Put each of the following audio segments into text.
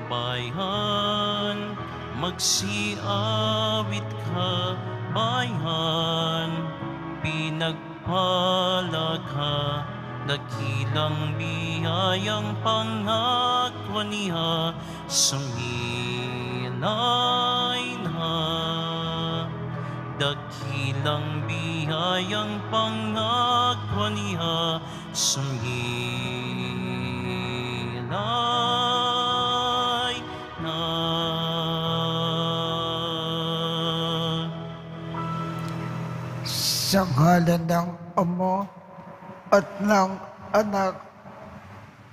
bayan, magsiawit ka bayan, pinagpala ka, dakilang biyayang pangakwa niya, sumilay na. Dakilang biyayang pangakwa niya, sumilay na. Sa ngalan ng Ama at ng Anak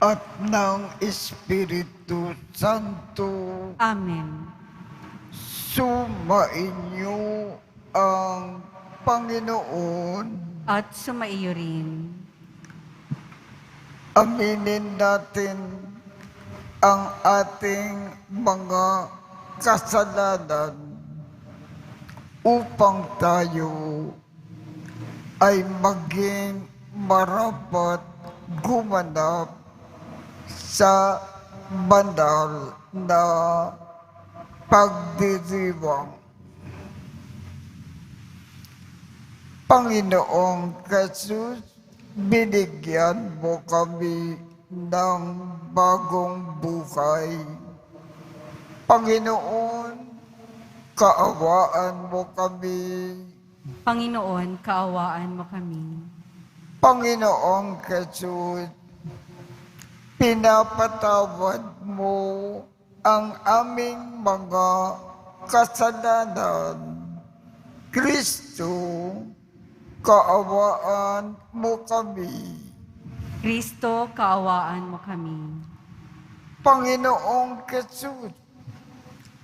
at ng Espiritu Santo, Amen. sumainyo ang Panginoon. At sumaiyo rin. Aminin natin ang ating mga kasalanan upang tayo ay maging marapat gumanap sa banal na pagdiriwang. Panginoong Jesus, binigyan mo kami ng bagong buhay. Panginoon, kaawaan mo kami. Panginoon, kaawaan mo kami. Panginoong Jesus, pinapatawad mo ang aming mga kasalanan. Kristo, kaawaan mo kami. Kristo, kaawaan mo kami. Panginoong Jesus,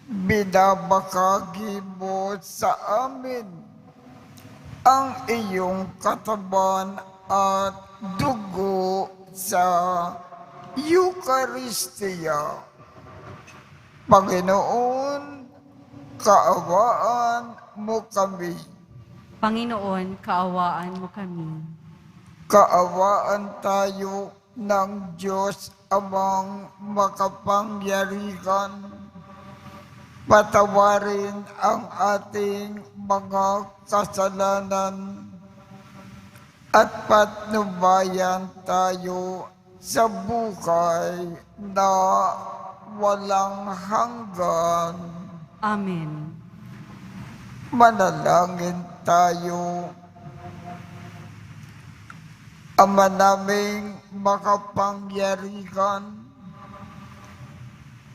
binabakagi mo sa amin ang iyong katawan at dugo sa Eucharistia. Panginoon, kaawaan mo kami. Panginoon, kaawaan mo kami. Kaawaan tayo ng Diyos Amang makapangyarihan. Patawarin ang ating mga kasalanan at patnubayan tayo sa buhay na walang hanggan. Amen. Manalangin tayo. Ama naming makapangyarihan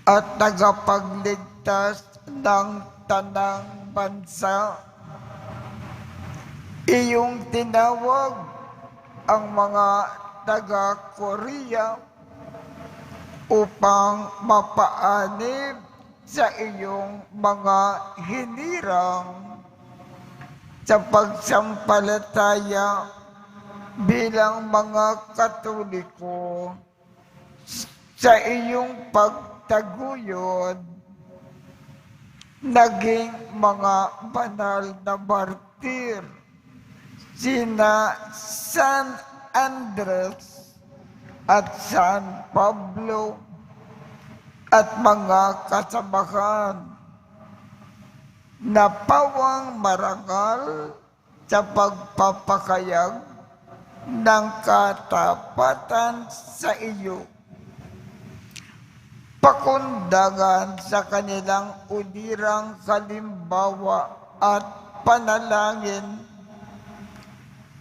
at tagapagligtas ng tanang bansa, iyong tinawag ang mga taga-Korea upang mapaanib sa iyong mga hinirang sa pagsampalataya bilang mga Katoliko sa iyong pagtaguyod, naging mga banal na martir, sina San Andres at San Pablo at mga kasamahan na pawang marangal sa pagpapakayag ng katapatan sa iyo. Pakundangan sa kanilang unirang halimbawa at panalangin,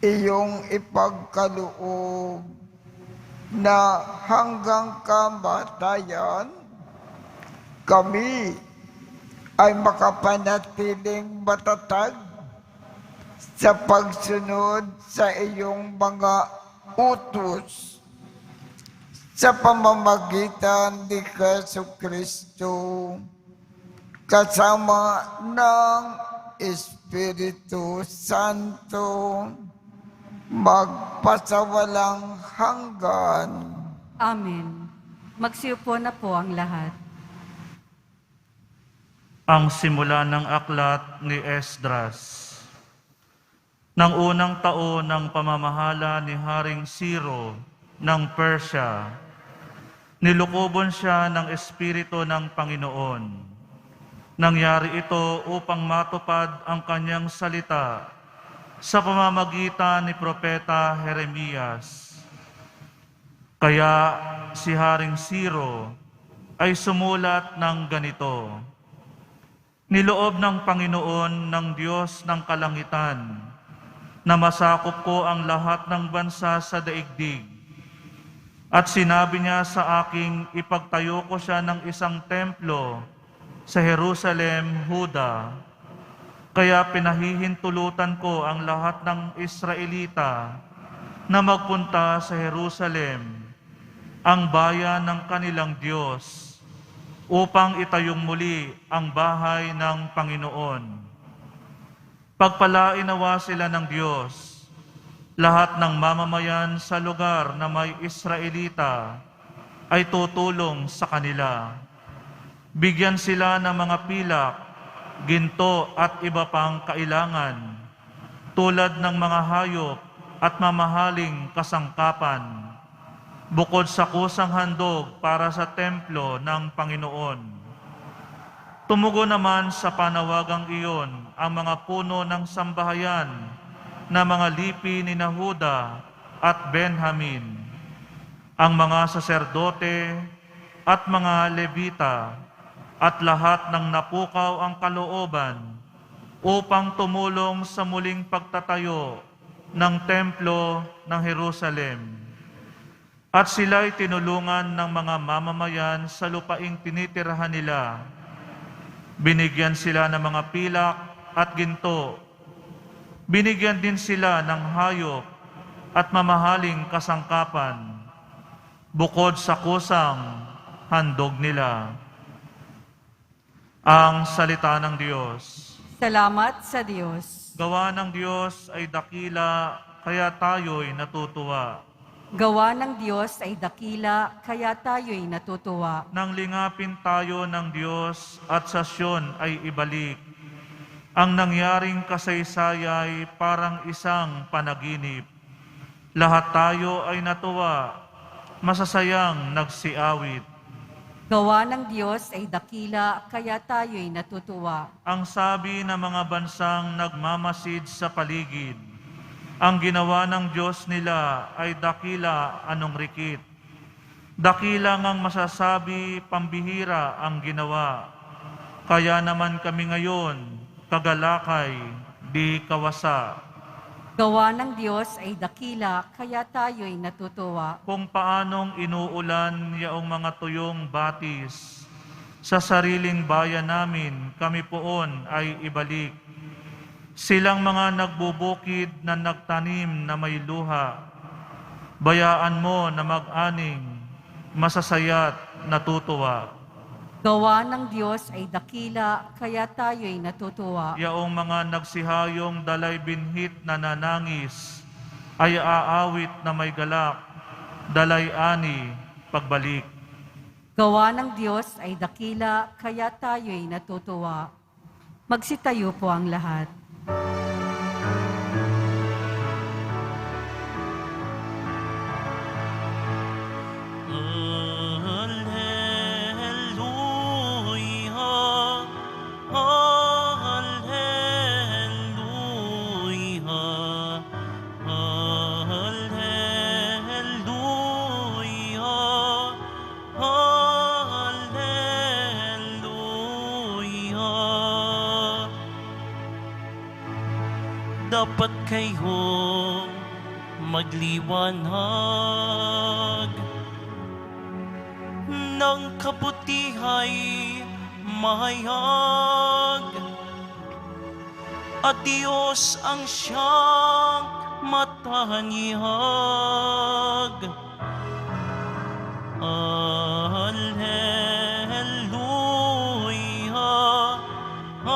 iyong ipagkaloob na hanggang kamatayan, kami ay makapanatiling matatag sa pagsunod sa iyong mga utos sa pamamagitan ni Jesucristo kasama ng Espiritu Santo magpasawalang hanggan. Amen. Magsiupo na po ang lahat. Ang simula ng aklat ni Esdras. Nang unang taon ng pamamahala ni Haring Ciro ng Persya, Nilukobon siya ng Espiritu ng Panginoon. Nangyari ito upang matupad ang kanyang salita sa pamamagitan ni Propeta Jeremias. Kaya si Haring Ciro ay sumulat ng ganito: Niloob ng Panginoon ng Diyos ng kalangitan na masakop ko ang lahat ng bansa sa daigdig. At sinabi niya sa aking ipagtayo ko siya ng isang templo sa Jerusalem, Huda. Kaya pinahihintulutan ko ang lahat ng Israelita na magpunta sa Jerusalem, ang bayan ng kanilang Diyos, upang itayong muli ang bahay ng Panginoon. Pagpalain nawa sila ng Diyos, lahat ng mamamayan sa lugar na may Israelita ay tutulong sa kanila. Bigyan sila ng mga pilak, ginto at iba pang kailangan, tulad ng mga hayop at mamahaling kasangkapan, bukod sa kusang handog para sa templo ng Panginoon. Tumugo naman sa panawagang iyon ang mga puno ng sambahayan na mga lipi ni Huda at Benjamin, ang mga saserdote at mga Levita, at lahat ng napukaw ang kalooban upang tumulong sa muling pagtatayo ng templo ng Jerusalem. At sila'y tinulungan ng mga mamamayan sa lupaing tinitirahan nila. Binigyan sila ng mga pilak at ginto. Binigyan din sila ng hayop at mamahaling kasangkapan, bukod sa kusang handog nila. Ang salita ng Diyos. Salamat sa Diyos. Gawa ng Diyos ay dakila, kaya tayo'y natutuwa. Gawa ng Diyos ay dakila, kaya tayo'y natutuwa. Nang lingapin tayo ng Diyos at sa Siyon ay ibalik, ang nangyaring kasaysayay parang isang panaginip. Lahat tayo ay natuwa, masasayang nagsiawit. Gawa ng Diyos ay dakila, kaya tayo'y natutuwa. Ang sabi ng mga bansang nagmamasid sa paligid, ang ginawa ng Diyos nila ay dakila anong rikit. Dakila ngang masasabi, pambihira ang ginawa. Kaya naman kami ngayon, kagalakay, di kawasa. Gawa ng Diyos ay dakila, kaya tayo'y natutuwa. Kung paanong inuulan yaong mga tuyong batis, sa sariling bayan namin kami poon ay ibalik. Silang mga nagbubukid na nagtanim na may luha, bayaan mo na mag-aning, masasaya't natutuwa. Gawa ng Diyos ay dakila, kaya tayo'y natutuwa. Yaong mga nagsihayong dalay binhit na nanangis, ay aawit na may galak, dalay ani, pagbalik. Gawa ng Diyos ay dakila, kaya tayo'y natutuwa. Magsitayo po ang lahat. Dapat kayo magliwanag ng kabutihay mahayag, at Diyos ang siyang matahanyag. Alleluia, Alleluia,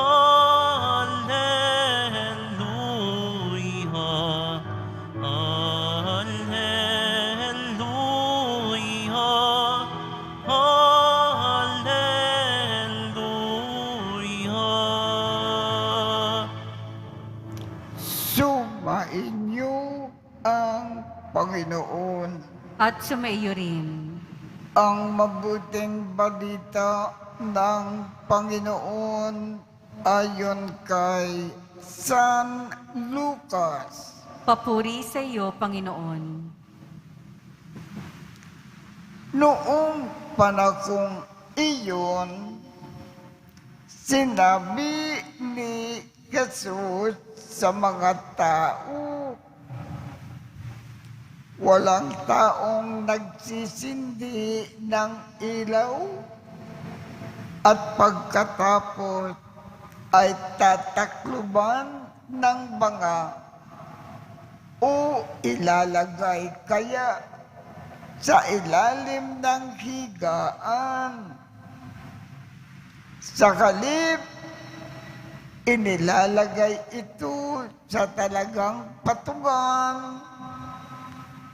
Alleluia, Alleluia. Sumainyo ang Panginoon. At sumaiyo rin. Ang mabuting balita ng Panginoon ayon kay San Lucas. Papuri sa iyo, Panginoon. Noong panahong iyon, sinabi ni Jesus sa mga tao, walang taong nagsisindi ng ilaw at pagkatapos ay tatakluban ng banga o ilalagay kaya sa ilalim ng higaan. Sa halip, inilalagay ito sa talagang patungan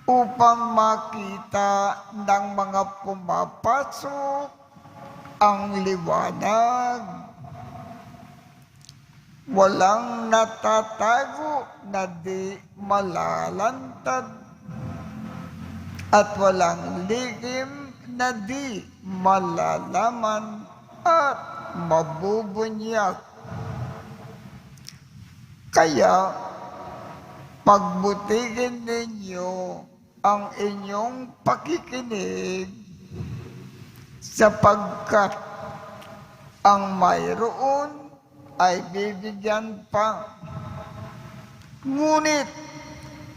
upang makita ng mga pumapasok ang liwanag. Walang natatago na di malalantad at walang lihim na di malalaman at mabubunyag. Kaya, pagbutihin ninyo ang inyong pakikinig sapagkat ang mayroon ay bibigyan pa, ngunit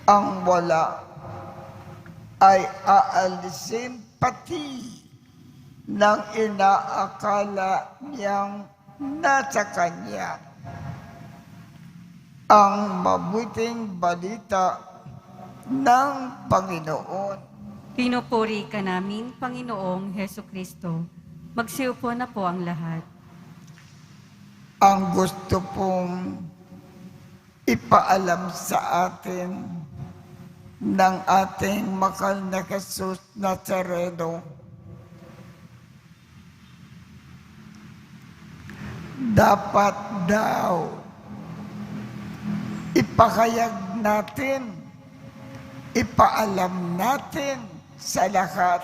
ang wala ay aalisin pati ng inaakala niyang nasa kanya. Ang mabuting balita ng Panginoon. Pinupuri ka namin, Panginoong Heso Kristo. Magsiupo na po ang lahat. Ang gusto pong ipaalam sa atin ng ating mahal na Jesus Nazareno, dapat daw ipahayag natin, ipaalam natin sa lahat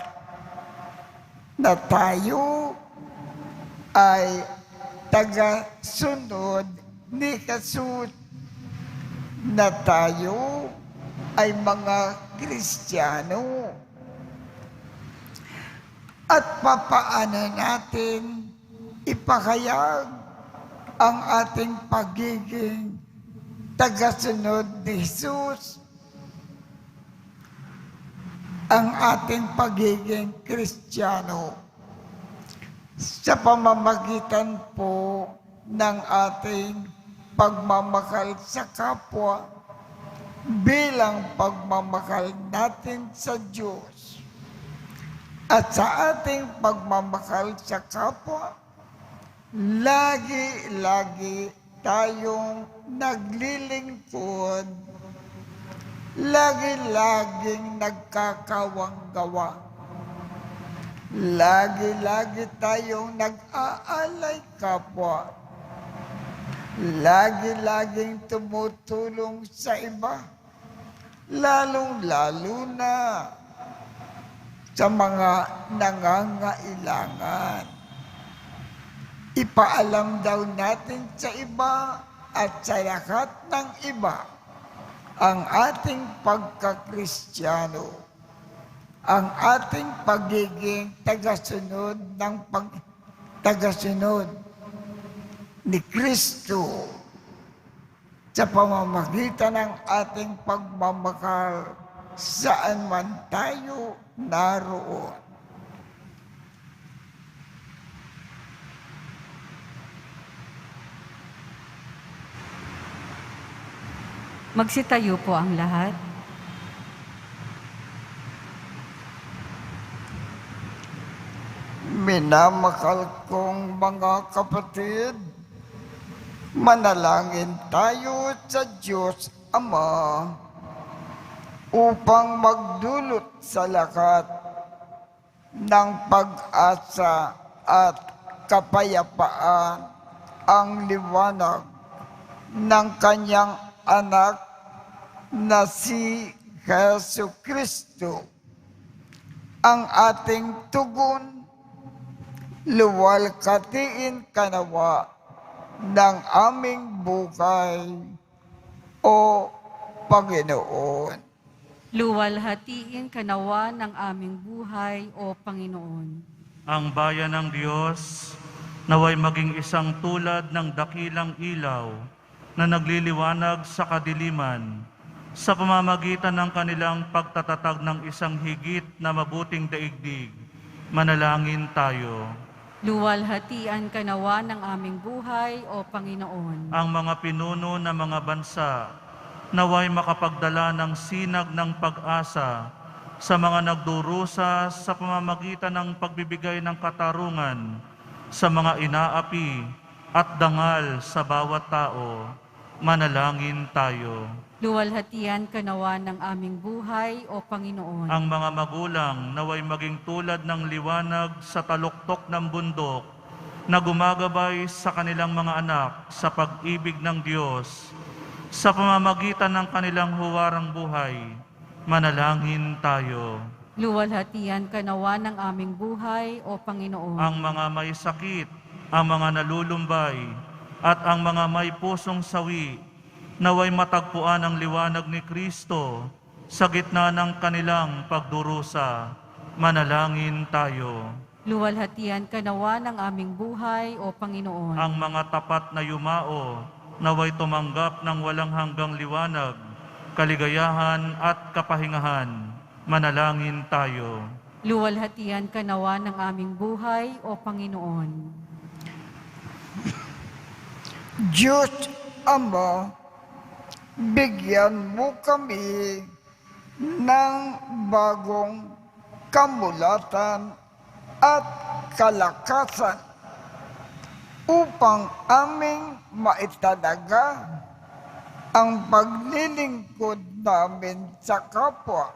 na tayo ay taga-sunod ni Jesus, na tayo ay mga Kristiyano. At papaano natin ipahayag ang ating pagiging tagasunod ni Jesus, ang ating pagiging Kristiyano, sa pamamagitan po ng ating pagmamahal sa kapwa bilang pagmamahal natin sa Diyos. At sa ating pagmamahal sa kapwa, lagi-lagi tayong naglilingkod, lagi-laging nagkakawang gawa. Lagi-lagi tayong nag-aalay kapwa. Lagi-laging tumutulong sa iba. Lalong-lalo na sa mga nangangailangan. Ipaalam daw natin sa iba at sa lahat ng iba ang ating pagkakristyano, ang ating pagiging tagasunod tagasunod ni Kristo sa pamamagitan ng ating pagmamahal saan man tayo naroon. Magsitayo po ang lahat. Minamahal kong mga kapatid, manalangin tayo sa Diyos Ama upang magdulot sa lahat ng pag-asa at kapayapaan ang liwanag ng Kanyang anak na si Jesu Kristo. ang ating tugon, luwalhatiin ka nawa ng aming buhay, O Panginoon. Luwalhatiin ka nawa ng aming buhay, O Panginoon. Ang bayan ng Diyos, naway maging isang tulad ng dakilang ilaw na nagliliwanag sa kadiliman sa pamamagitan ng kanilang pagtatatag ng isang higit na mabuting daigdig. Manalangin tayo. Luwalhatian ka nawa ng aming buhay, O Panginoon. Ang mga pinuno ng mga bansa, naway makapagdala ng sinag ng pag-asa sa mga nagdurusa sa pamamagitan ng pagbibigay ng katarungan sa mga inaapi at dangal sa bawat tao. Manalangin tayo. Luwalhatian ka nawa ng aming buhay, O Panginoon. Ang mga magulang naway maging tulad ng liwanag sa taluktok ng bundok na gumagabay sa kanilang mga anak sa pag-ibig ng Diyos sa pamamagitan ng kanilang huwarang buhay. Manalangin tayo. Luwalhatian ka nawa ng aming buhay, O Panginoon. Ang mga may sakit, ang mga nalulumbay, at ang mga may pusong sawi, naway matagpuan ang liwanag ni Kristo sa gitna ng kanilang pagdurusa. Manalangin tayo. Luwalhatian ka nawa ng aming buhay, O Panginoon. Ang mga tapat na yumao, naway tumanggap ng walang hanggang liwanag, kaligayahan at kapahingahan. Manalangin tayo. Luwalhatian ka nawa ng aming buhay, O Panginoon. Diyos Ama, bigyan mo kami ng bagong kamulatan at kalakasan upang aming maitalaga ang paglilingkod namin sa kapwa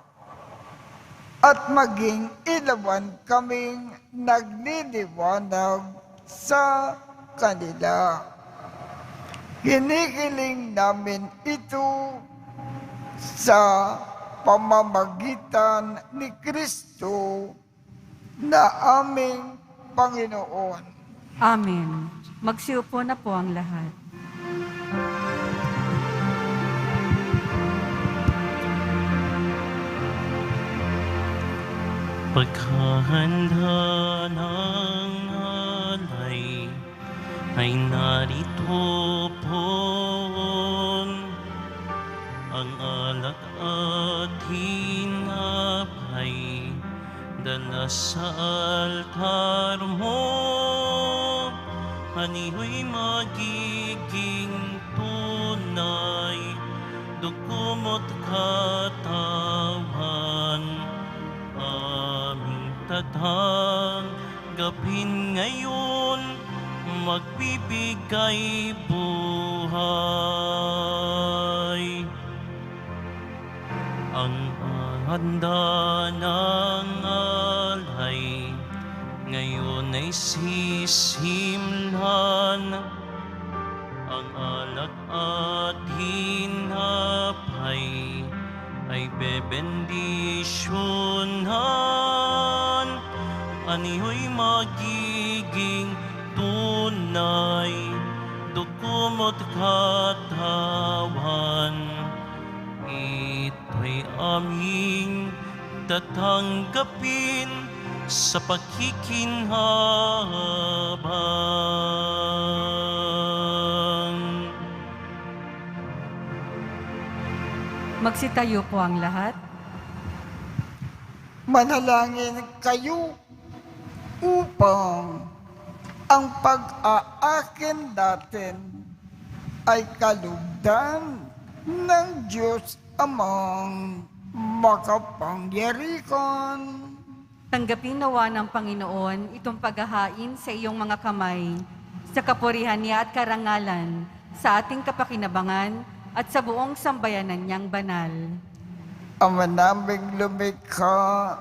at maging ilawan kaming nagliliwanag sa kanila. Hinihiling namin ito sa pamamagitan ni Kristo na aming Panginoon. Amen. Magsiupo na po ang lahat. Paghahanda ng alay ay narito po ang alak at hinapay dala sa altar mo. Aniho'y magiging tunay, dugo mo't katawan, aming tatanggapin ngayon, magbibigay buhay. Ang handa ng alay ngayon ay sisimlan, ang alak at hinapay ay bebendisyonan. Aniho'y magiging tunay, dugo mo't katawan, ito'y aming tatanggapin sa pakikinhabang. Magsitayo po ang lahat. Manalangin kayo upang ang pag-aakin natin ay kalugdan ng Diyos Amang makapangyarihan. Tanggapin nawa ng Panginoon itong paghahain sa iyong mga kamay, sa kapurihan niya at karangalan, sa ating kapakinabangan at sa buong sambayanan niyang banal. Ama naming lumikha,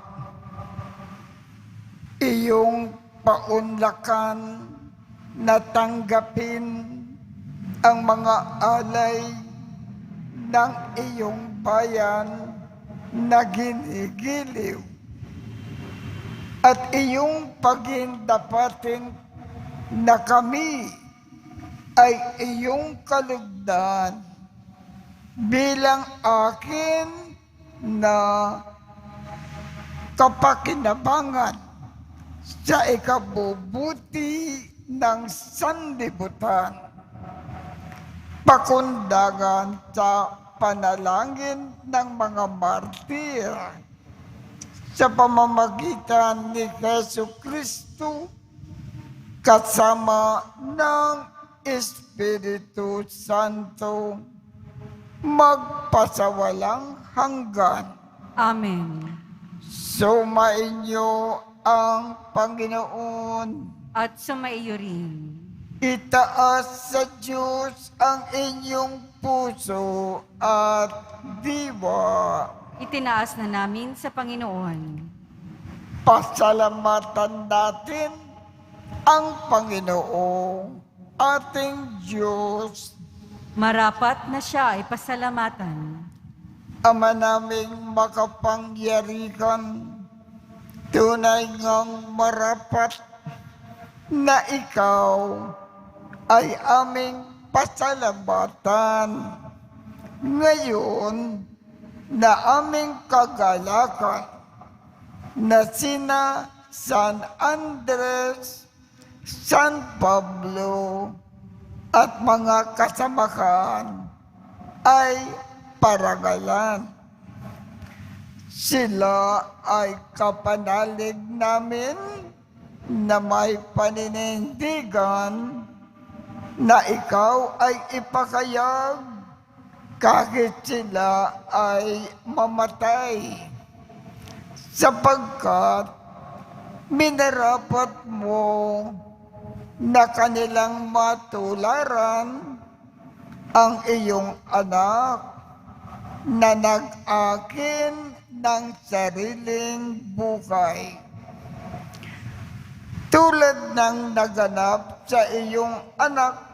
iyong paunlakan na tanggapin ang mga alay ng iyong bayan na ginigiliw at iyong pagindapatin na kami ay iyong kalugdan bilang akin na kapakinabangan sa ikabubuti ng sanlibutan, pakundangan sa panalangin ng mga martir sa pamamagitan ni Jesucristo kasama ng Espiritu Santo magpasawalang hanggan. Amen. Sumainyo ang Panginoon. At sumaiyo rin. Itaas sa Diyos ang inyong puso at diwa. Itinaas na namin sa Panginoon. Pasalamatan natin ang Panginoong ating Diyos. Marapat na siya ay pasalamatan. Ama naming makapangyarihan, tunay ngang marapat na ikaw ay aming pasalamatan. Ngayon na aming kagalakan na sina San Andres, San Pablo at mga kasamahan ay parangalan. Sila ay kapanalig namin na may paninindigan na ikaw ay ipakayag kahit sila ay mamatay, sapagkat minarapat mo na kanilang matularan ang iyong anak na nag-akin ng sariling buhay. Tulad ng naganap sa iyong anak,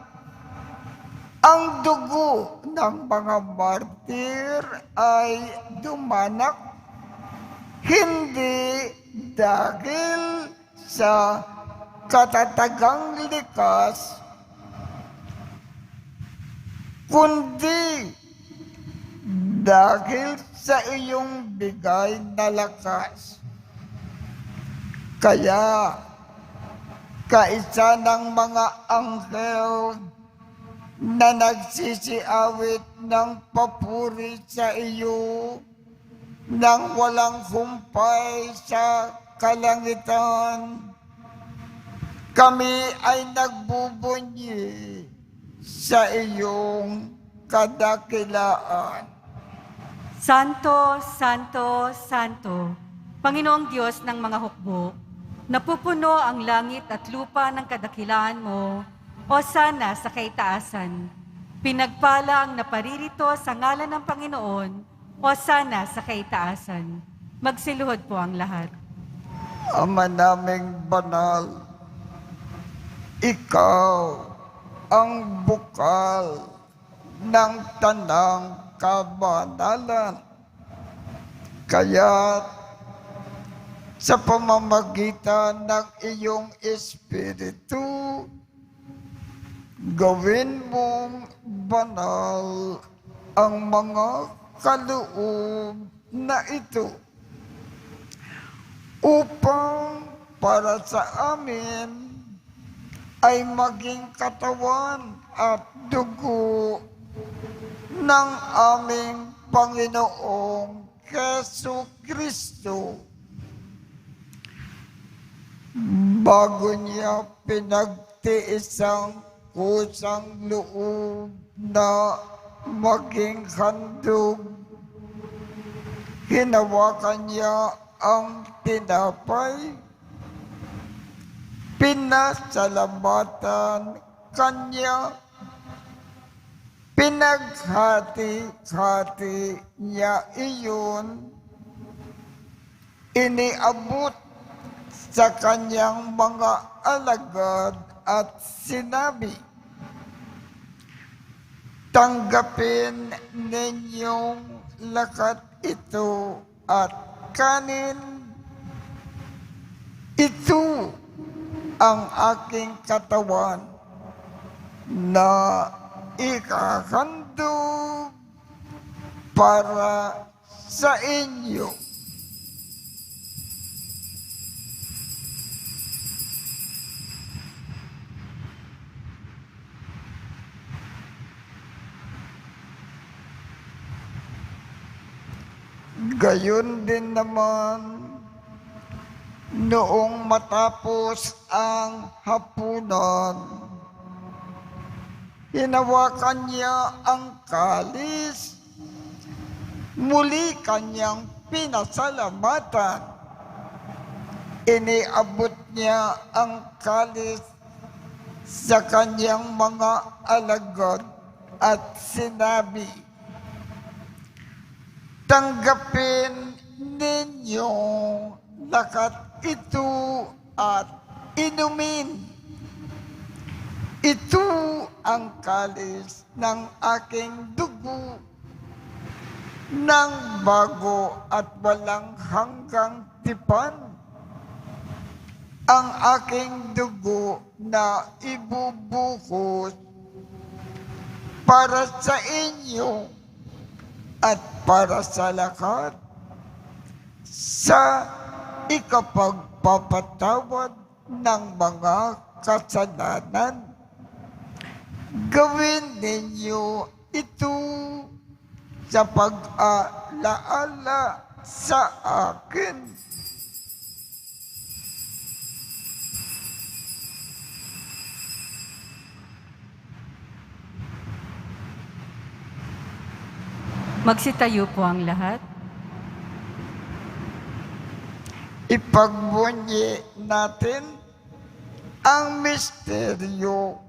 ang dugo ng mga martir ay dumanak hindi dahil sa katatagang likas, kundi dahil sa iyong bigay na lakas. Kaya, kaisa ng mga anghel na nagsisiawit ng papuri sa iyo nang walang humpay sa kalangitan, kami ay nagbubunyi sa iyong kadakilaan. Santo, Santo, Santo, Panginoong Diyos ng mga hukbo, napupuno ang langit at lupa ng kadakilaan mo, o sana sa kaitaasan. Pinagpala ang naparirito sa ngalan ng Panginoon, o sana sa kaitaasan. Magsiluhod po ang lahat. Ama naming banal, ikaw ang bukal ng tanang kabanalan. Kaya sa pamamagitan ng iyong Espiritu, gawin mong banal ang mga kaloob na ito upang para sa amin ay maging katawan at dugo ng aming Panginoong Jesucristo. Bago niya pinagtiis ang kusang loob na maging handog, hinawakan niya ang tinapay, pinasalamatan kanya, pinaghati-hati niya iyon, iniabot sa kanyang mga alagad at sinabi, tanggapin ninyong lakat ito at kanin. Ito ang aking katawan na ikahandog para sa inyo. Gayon din naman, noong matapos ang hapunan, hinawakan niya ang kalis, muli kanyang pinasalamatan. Iniabot niya ang kalis sa kanyang mga alagad at sinabi, "Tanggapin ninyong lahat ito at inumin. Ito ang kalis ng aking dugo ng bago at walang hanggang tipan. Ang aking dugo na ibubuhos para sa inyo at para sa lahat sa ikapagpapatawad ng mga kasalanan. Gawin ninyo ito sa pag-alaala sa akin." Magsitayo po ang lahat. Ipagbunyi natin ang misteryo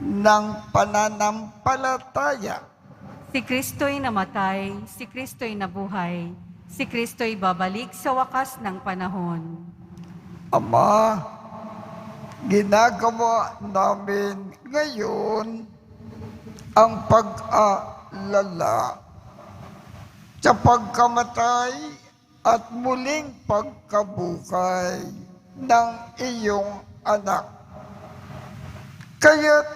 ng pananampalataya. Si Kristo'y namatay, si Kristo'y nabuhay, si Kristo'y babalik sa wakas ng panahon. Ama, ginagawa namin ngayon ang pag-alala sa pagkamatay at muling pagkabuhay ng iyong anak. Kaya't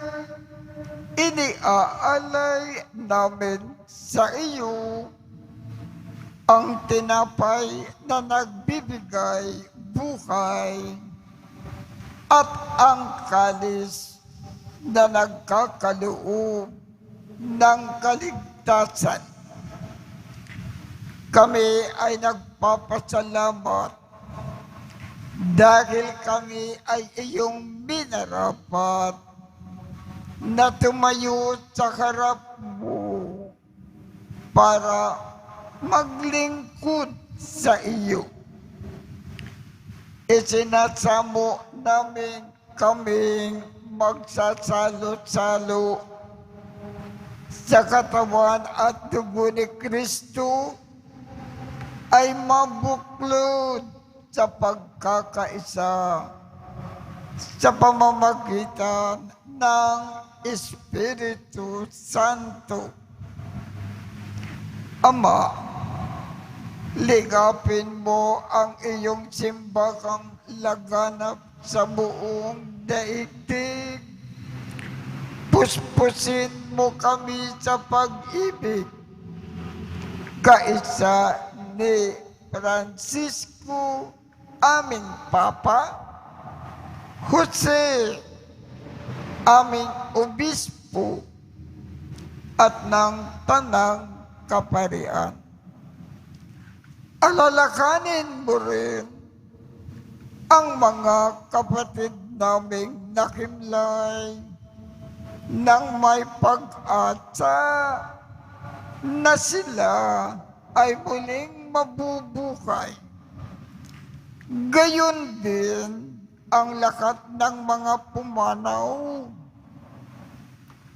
iniaalay namin sa iyo ang tinapay na nagbibigay buhay at ang kalis na nagkakaloob ng kaligtasan. Kami ay nagpapasalamat dahil kami ay iyong minarapat na tumayo sa harap mo para maglingkod sa iyo. Isinasamo namin kaming magsasalo-salo sa katawan at dugo ni Kristo ay mabuklod sa pagkakaisa sa pamamagitan ng Espiritu Santo. Ama, ligapin mo ang iyong simbahang laganap sa buong daigdig. Puspusin mo kami sa pag-ibig, kaisa ni Francisco, aming Papa, Jose, aming Obispo, at ng Tanang Kaparian. Alalakanin mo rin ang mga kapatid naming nakimlay nang may pag-asa na sila ay muling mabubuhay. Gayon din ang lahat ng mga pumanaw.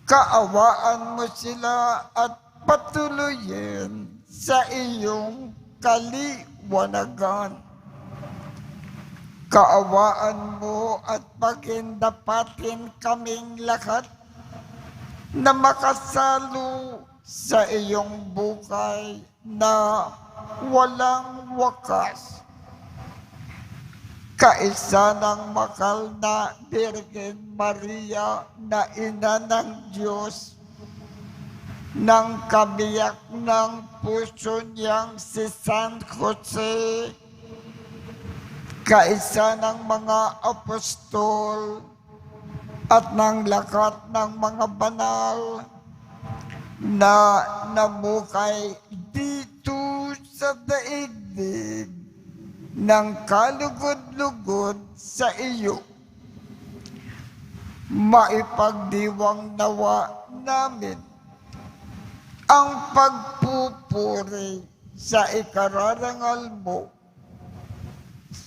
Kaawaan mo sila at patuloyin sa iyong kaliwanagan. Kaawaan mo at pagindapatin kaming lahat na makasalo sa iyong buhay na walang wakas. kaisa ng makal na Birgen Maria na ina ng Diyos, ng kabiyak ng puso niyang si San Jose, kaisa ng mga apostol at ng lakat ng mga banal na namukay dito sa daigdig ng kalugod-lugod sa iyo. Maipagdiwang nawa namin ang pagpupuri sa ikararangal mo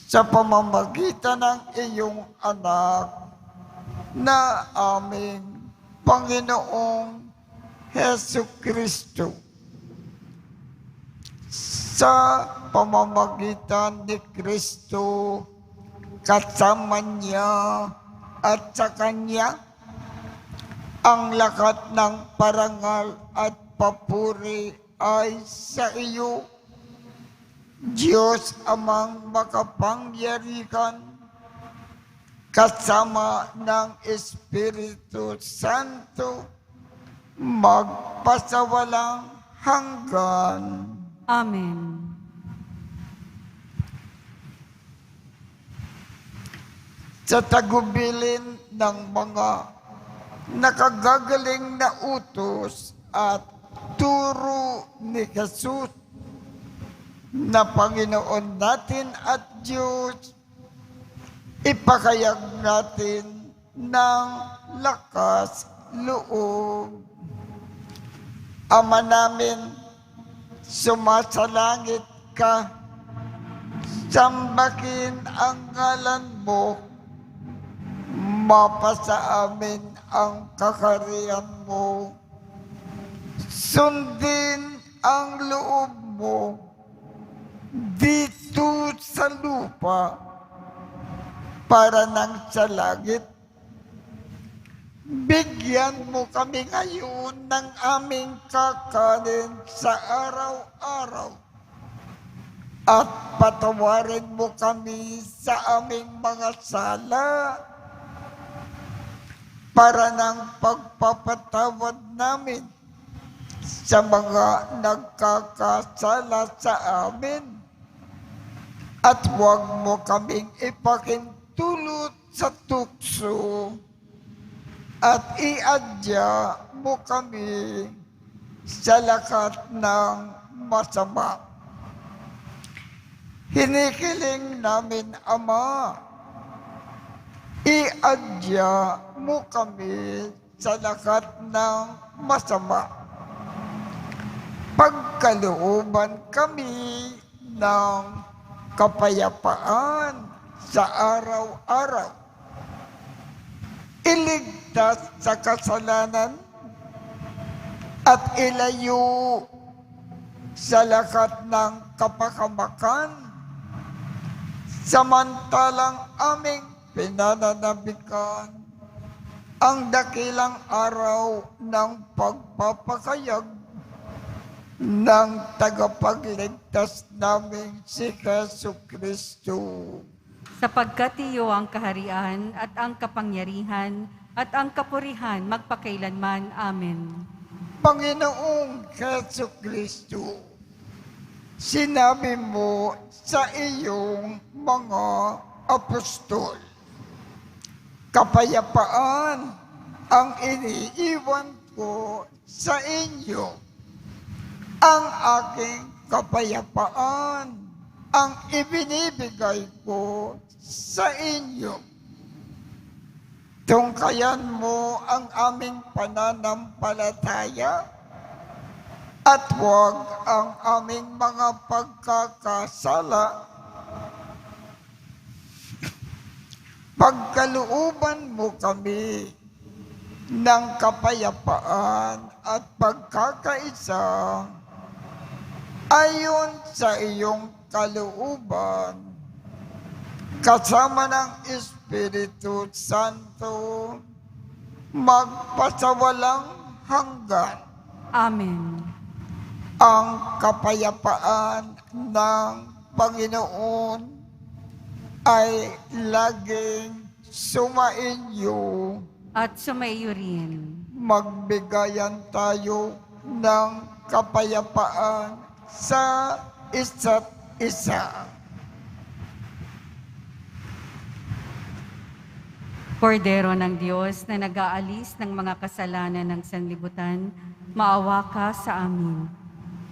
sa pamamagitan ng iyong anak na aming Panginoong Hesu Kristo. Sa pamamagitan ni Kristo, kasama niya at sa Kanya, ang lakat ng parangal at papuri ay sa iyo, Diyos Amang makapangyarihan, kasama ng Espiritu Santo, magpasawalang hanggan. Amen. Sa tagubilin ng mga nakagagaling na utos at turo ni Jesus na Panginoon natin at Diyos, ipakayag natin ng lakas loob. Ama namin, sumasalangit ka, sambahin ang ngalan mo, mapasa amin ang kakarian mo, sundin ang loob mo dito sa lupa para nang sa langit. Bigyan mo kami ngayon ng aming kakanin sa araw-araw at patawarin mo kami sa aming mga sala para ng pagpapatawad namin sa mga nagkakasala sa amin. At huwag mo kaming ipakintulot sa tukso at iadya mo kami sa lakat ng masama. Hinikiling namin, Ama, iadya mo kami sa lakat ng masama. Pagkalooban kami ng kapayapaan sa araw-araw. Iligtas sa kasalanan at ilayo sa lakat ng kapakamakan, samantalang aming pinananabikan ang dakilang araw ng pagpapakayag ng tagapagligtas namin si Jesu Kristo. Sapagkat iyo ang kaharian at ang kapangyarihan at ang kapurihan magpakailanman. Amen. Panginoong Jesu Kristo, sinabi mo sa iyong mga apostol, kapayapaan ang iniiwan ko sa inyo. Ang aking kapayapaan ang ibinibigay ko sa inyo. Tungkayan mo ang aming pananampalataya at huwag ang aming mga pagkakasala. Pagkalooban mo kami ng kapayapaan at pagkakaisa ayon sa iyong kalooban, kasama ng Espiritu Santo, magpasawalang hanggan. Amen. Ang kapayapaan ng Panginoon ay laging sumainyo. At sumaiyo rin. Magbigayan tayo ng kapayapaan sa isa't isa. Kordero ng Diyos na nag-aalis ng mga kasalanan ng sanlibutan, maawa ka sa amin.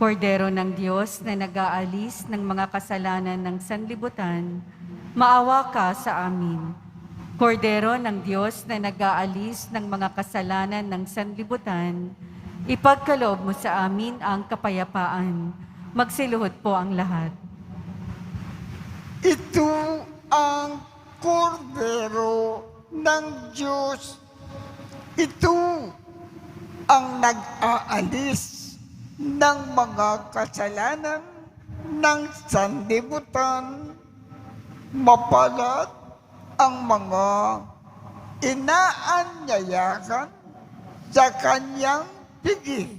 Kordero ng Diyos na nag-aalis ng mga kasalanan ng sanlibutan, maawa ka sa amin. Kordero ng Diyos na nag-aalis ng mga kasalanan ng sanlibutan, ipagkaloob mo sa amin ang kapayapaan. Magsiluhod po ang lahat. Ito ang kordero ng Diyos. Ito ang nag-aalis ng mga kasalanan ng sanlibutan. Mapalad ang mga inaanyayahan sa kanyang piging.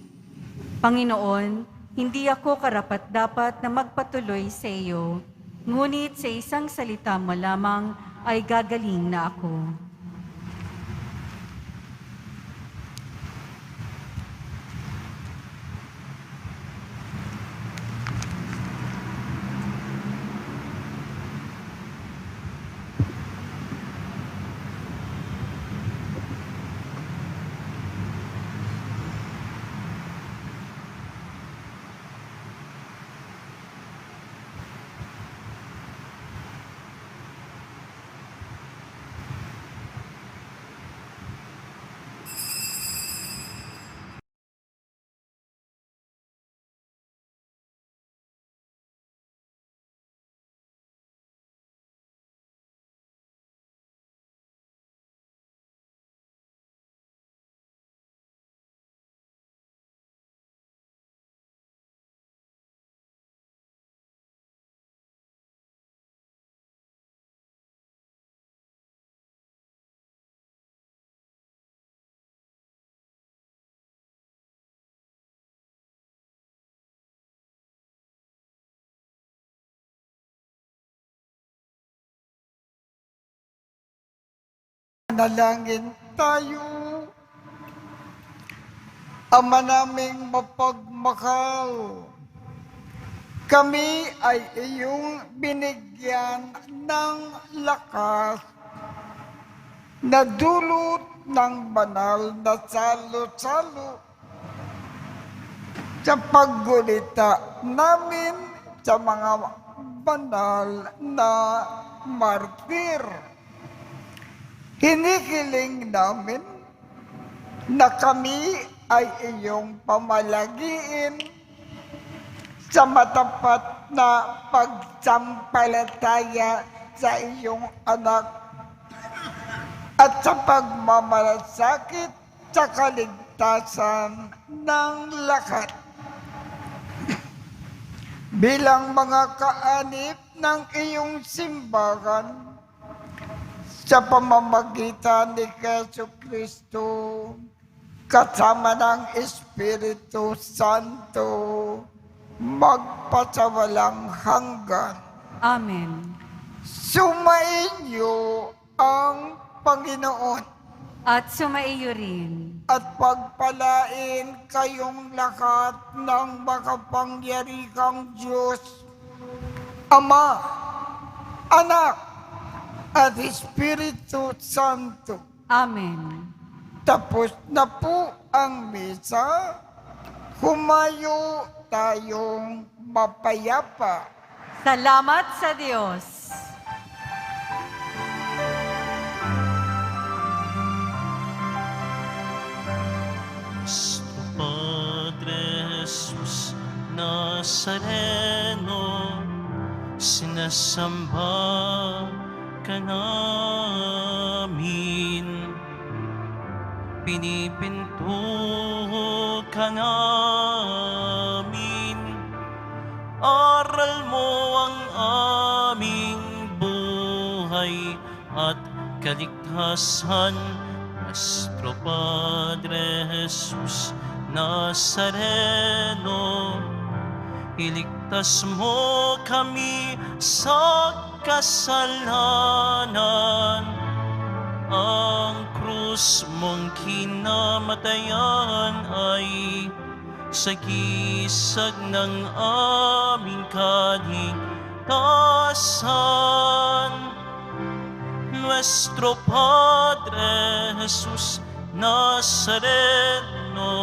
Panginoon, hindi ako karapat-dapat na magpatuloy sa iyo, ngunit sa isang salita mo lamang ay gagaling na ako. Manalangin tayo. Ama naming mapagmahal, kami ay iyong binigyan ng lakas na dulot ng banal na salo-salo sa paggulita namin sa mga banal na martir. Hinihiling namin na kami ay iyong pamalagiin sa matapat na pagsampalataya sa iyong anak at sa pagmamalasakit sa kaligtasan ng lahat. Bilang mga kaanib ng iyong simbahan, sa pamamagitan ni Jesucristo, kasama ng Espiritu Santo, magpasawalang hanggan. Amen. Sumainyo ang Panginoon At sumaiyo rin. at pagpalain kayong lahat ng makapangyarihang Diyos, Ama, Anak, at Espiritu Santo. Amen. Tapos na po ang misa, humayo tayong mapayapa. Salamat sa Diyos. Nuestro Padre Jesus Nazareno, sinasamba ka namin, pinipinto ka namin, aral mo ang aming buhay at kaligtasan. Nuestro Padre Jesus Nazareno, iligtas mo kami sa kasalanan. Ang krus mong kinamatayan ay sagisag ng aming kaligtasan. Nuestro Padre Jesus Nazareno,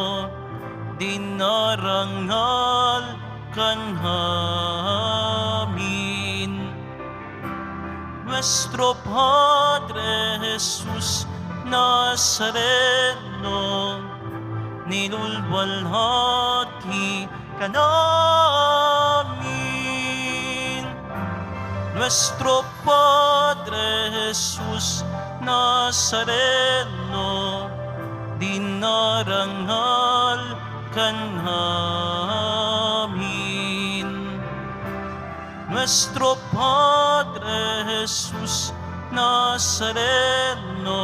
dinarangal ka namin. Nuestro Padre Jesus Nazareno, nilulwalhati ka namin. Nuestro Padre Jesus Nazareno, dinarangal ka namin. Nuestro Padre Jesus Nazareno,